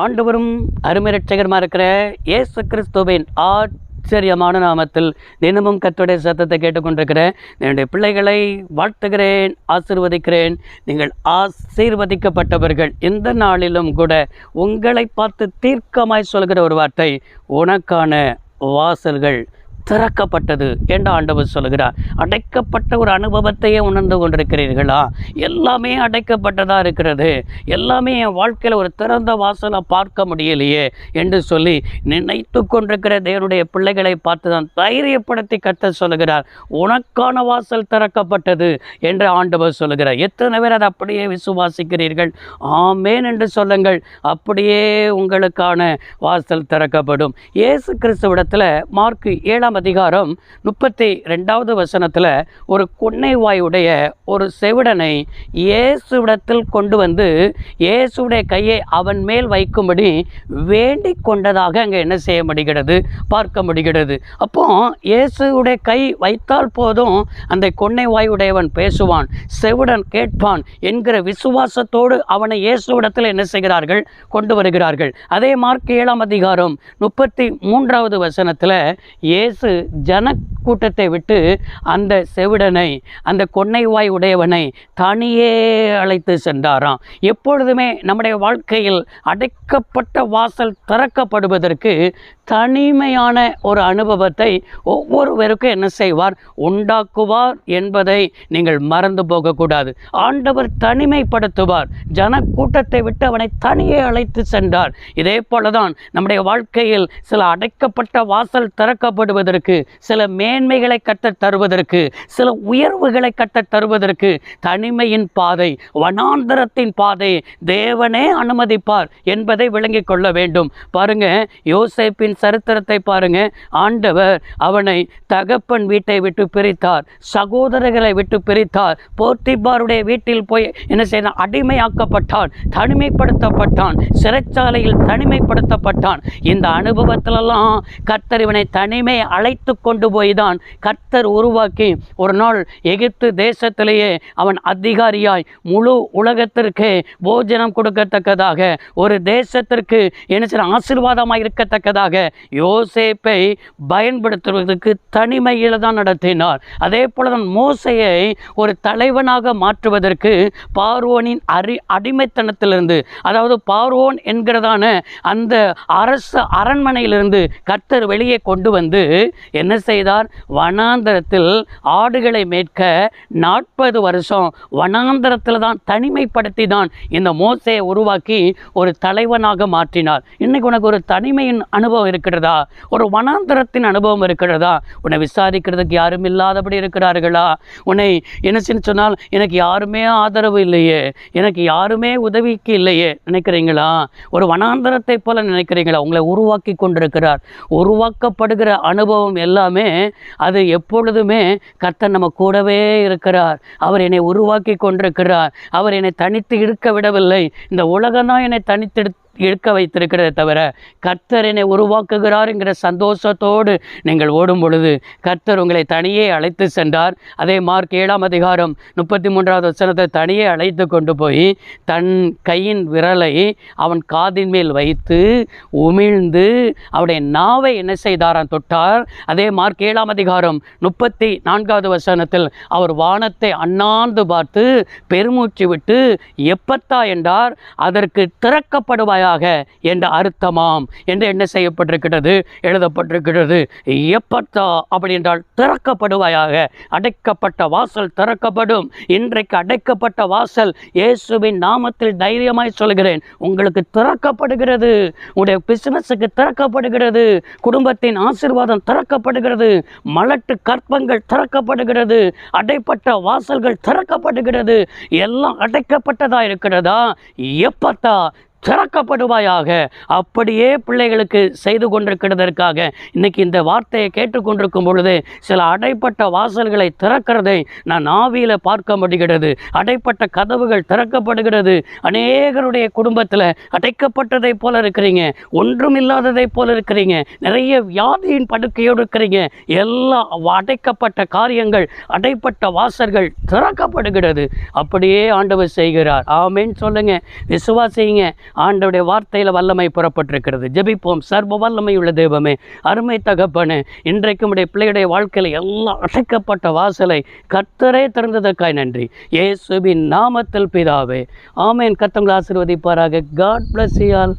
ஆண்டவரும் அருமை இரட்சகருமா இருக்கிற இயேசு கிறிஸ்துவின் ஆச்சரியமான நாமத்தில் தினமும் கர்த்தருடைய சத்தத்தை கேட்டுக்கொண்டிருக்கிறேன். என்னுடைய பிள்ளைகளை வாழ்த்துகிறேன், ஆசீர்வதிக்கிறேன். நீங்கள் ஆசீர்வதிக்கப்பட்டவர்கள். இந்த நாளிலும் கூட உங்களை பார்த்து தீர்க்கமாய் சொல்கிற ஒரு வார்த்தை, உனக்கான வாசல்கள் திறக்கப்பட்டது என்று ஆண்டவர் சொல்கிறார். அடைக்கப்பட்ட ஒரு அனுபவத்தையே உணர்ந்து கொண்டிருக்கிறீர்களா? எல்லாமே அடைக்கப்பட்டதாக இருக்கிறது, எல்லாமே என் வாழ்க்கையில் ஒரு திறந்த வாசலை பார்க்க முடியலையே என்று சொல்லி நினைத்து கொண்டிருக்கிற தேவனுடைய பிள்ளைகளை பார்த்து தான் தைரியப்படுத்தி கர்த்தர் சொல்கிறார், உனக்கான வாசல் திறக்கப்பட்டது என்று ஆண்டவர் சொல்கிறார். எத்தனை பேர் அதை அப்படியே விசுவாசிக்கிறீர்கள்? ஆமேன் என்று சொல்லுங்கள். அப்படியே உங்களுக்கான வாசல் திறக்கப்படும். இயேசு கிறிஸ்துவிடத்தில் மார்க் 7 அதிகாரம் 32வது வசனத்தில் ஒரு கொன்னைவாயுடைய ஒரு செவிடனை இயேசுவிடத்தில் கொண்டு வந்து இயேசுடைய கையை அவன் மேல் வைக்கும்படி வேண்டிக் கொண்டதாக அங்கே என்ன செய்ய முடிகிறது, பார்க்க முடிகிறது. அப்போ இயேசுடைய கை வைத்தால் போதும் அந்த கொன்னைவாயுடையவன் பேசுவான், செவிடன் கேட்பான் என்கிற விசுவாசத்தோடு அவனை இயேசுவிடத்தில் என்ன செய்கிறார்கள், கொண்டு வருகிறார்கள். அதே மார்க் 7 அதிகாரம் 33வது வசனத்தில் இயேசு ஜன கூட்டத்தை விட்டு அந்த செவிடனை, அந்த கொன்னைவாய் உடையவனை தனியே அழைத்து சென்றாராம். எப்பொழுதுமே நம்முடைய வாழ்க்கையில் அடைக்கப்பட்ட வாசல் திறக்கப்படுவதற்கு தனிமையான ஒரு அனுபவத்தை ஒவ்வொருவருக்கும் என்ன செய்வார், உண்டாக்குவார் என்பதை நீங்கள் மறந்து போகக்கூடாது. ஆண்டவர் தனிமைப்படுத்துவார். ஜன கூட்டத்தை விட்டு அவனை தனியே அழைத்து சென்றார். இதே போலதான் நம்முடைய வாழ்க்கையில் சில அடைக்கப்பட்ட வாசல் திறக்கப்படுவதற்கு, சில மேன்மைகளை கற்றுத் தருவதற்கு, சில உயர்வுகளை கற்றுத் தருவதற்கு தனிமையின் பாதை, வனாந்தரத்தின் பாதை தேவனே அனுமதிப்பார் என்பதை விளங்கிக் கொள்ள வேண்டும். பாருங்க, யோசேப்பின் சரித்திரத்தை பாருங்க. ஆண்டவர் அவனை தகப்பன் வீட்டை விட்டு பிரித்தார், சகோதரர்களை விட்டு பிரித்தார், போத்திபாருடைய வீட்டில் போய் என்ன செய்தான், அடிமையாக்கப்பட்டான், தனிமைப்படுத்தப்பட்டான், சிறைச்சாலையில் தனிமைப்படுத்தப்பட்டான். இந்த அனுபவத்திலெல்லாம் கர்த்தர் இவனை தனிமை அழைத்து கொண்டு போய்தான் கர்த்தர் உருவாக்கி ஒரு நாள் எகிப்து தேசத்திலேயே அவன் அதிகாரியாய் முழு உலகத்திற்கு போஜனம் கொடுக்கத்தக்கதாக, ஒரு தேசத்திற்கு என்ன செய்ய ஆசீர்வாதமாக இருக்கத்தக்கதாக யோசேப்பை பயன்படுத்துவதற்கு தனிமையில் தான் நடத்தினார். அதே போலதான் மோசையை ஒரு தலைவனாக மாற்றுவதற்கு பார்வோனின் அடிமைத்தனத்திலிருந்து, அதாவது பார்வோன் என்கிறதான அந்த அரசு அரண்மனையிலிருந்து கர்த்தர் வெளியே கொண்டு வந்து என்ன செய்தார், வனாந்தரத்தில் ஆடுகளை மேய்க்க 40 வருஷம் வனாந்தரத்தில் தான் தனிமைப்படுத்தி தான் இந்த மோசையை உருவாக்கி ஒரு தலைவனாக மாற்றினார். இன்னைக்கு உனக்கு ஒரு தனிமையின் அனுபவம் இருக்கிறதா? ஒரு வனாந்தரத்தின் அனுபவம் இருக்கிறதா? உன்னை விசாரிக்கிறதுக்கு யாரும் இல்லாதபடி இருக்கிறார்களா? உன்னை என்ன சொன்னால் எனக்கு யாருமே ஆதரவு இல்லையே, எனக்கு யாருமே உதவிக்கு இல்லையே நினைக்கிறீங்களா? ஒரு வனாந்தரத்தை போல நினைக்கிறீங்களா? உங்களை உருவாக்கி கொண்டிருக்கிறார். உருவாக்கப்படுகிற அனுபவம் எல்லாமே அது எப்பொழுதுமே கர்த்தர் நம்ம கூடவே இருக்கிறார். அவர் என்னை உருவாக்கி கொண்டிருக்கிறார். அவர் என்னை தனித்து இருக்க விடவில்லை. இந்த உலகம்தான் என்னை தனித்து இருக்க வைத்திருக்கிறத தவிர கர்த்தர் என்னை உருவாக்குகிறார் என்கிற சந்தோஷத்தோடு நீங்கள் ஓடும் பொழுது கர்த்தர் உங்களை தனியே அழைத்து சென்றார். அதே மார்க் 7 அதிகாரம் 33வது வசனத்தை தனியே அழைத்து கொண்டு போய் தன் கையின் விரலை அவன் காதின் மேல் வைத்து உமிழ்ந்து அவருடைய நாவை என்ன செய்தாராம், தொட்டார். அதே மார்க் 7 அதிகாரம் 34வது வசனத்தில் அவர் வானத்தை அண்ணாந்து பார்த்து பெருமூச்சு விட்டு எப்பத்தா என்றார், அதற்கு திறக்கப்படுவாய் என்ற அர்த்தமாம் என்று என்ன செய்யப்பட்டிருக்கிறது, எழுதப்பட்டிருக்கிறது. எப்பத்தா அப்படி என்றால் திறக்கப்படுவாயாக. அடைக்கப்பட்ட வாசல் திறக்கப்படும். இன்றைக்கு அடைக்கப்பட்ட வாசல் இயேசுவின் நாமத்தில் தைரியமாய் சொல்கிறேன், உங்களுக்கு திறக்கப்படுகிறது. உங்களுடைய பிசினஸுக்கு திறக்கப்படுகிறது. குடும்பத்தின் ஆசீர்வாதம் திறக்கப்படுகிறது. மலட்டு கற்பங்கள் திறக்கப்படுகிறது. அடைப்பட்ட வாசல்கள் திறக்கப்படுகிறது. எல்லாம் அடைக்கப்பட்டதா இருக்கிறதா? எப்பத்தா திறக்கப்படுவாயாக. அப்படியே பிள்ளைகளுக்கு செய்து கொண்டிருக்கிறதற்காக இன்னைக்கு இந்த வார்த்தையை கேட்டுக்கொண்டிருக்கும் பொழுது சில அடைப்பட்ட வாசல்களை திறக்கிறதை நான் ஆவியில் பார்க்க முடிகிறது. அடைப்பட்ட கதவுகள் திறக்கப்படுகிறது. அநேகருடைய குடும்பத்தில் அடைக்கப்பட்டதை போல இருக்கிறீங்க, ஒன்றும் இல்லாததை போல இருக்கிறீங்க, நிறைய வியாதியின் படுக்கையோடு இருக்கிறீங்க. எல்லா அடைக்கப்பட்ட காரியங்கள், அடைப்பட்ட வாசல்கள் திறக்கப்படுகிறது. அப்படியே ஆண்டவர் செய்கிறார். ஆமேன் சொல்லுங்க, விசுவாசிங்க. ஆண்டவருடைய வார்த்தையில் வல்லமை புறப்பட்டிருக்கிறது. ஜெபிப்போம். சர்வ வல்லமை உள்ள தெய்வமே, அருமை தகப்பனே, இன்றைக்கும் உடைய பிள்ளையுடைய வாழ்க்கையில் எல்லாம் அடைக்கப்பட்ட வாசலை கர்த்தரே திறந்ததற்காய் நன்றி. இயேசுவின் நாமத்தில் பிதாவே, ஆமென். கர்த்தர் உங்களை ஆசீர்வதிப்பாராக. God bless you all.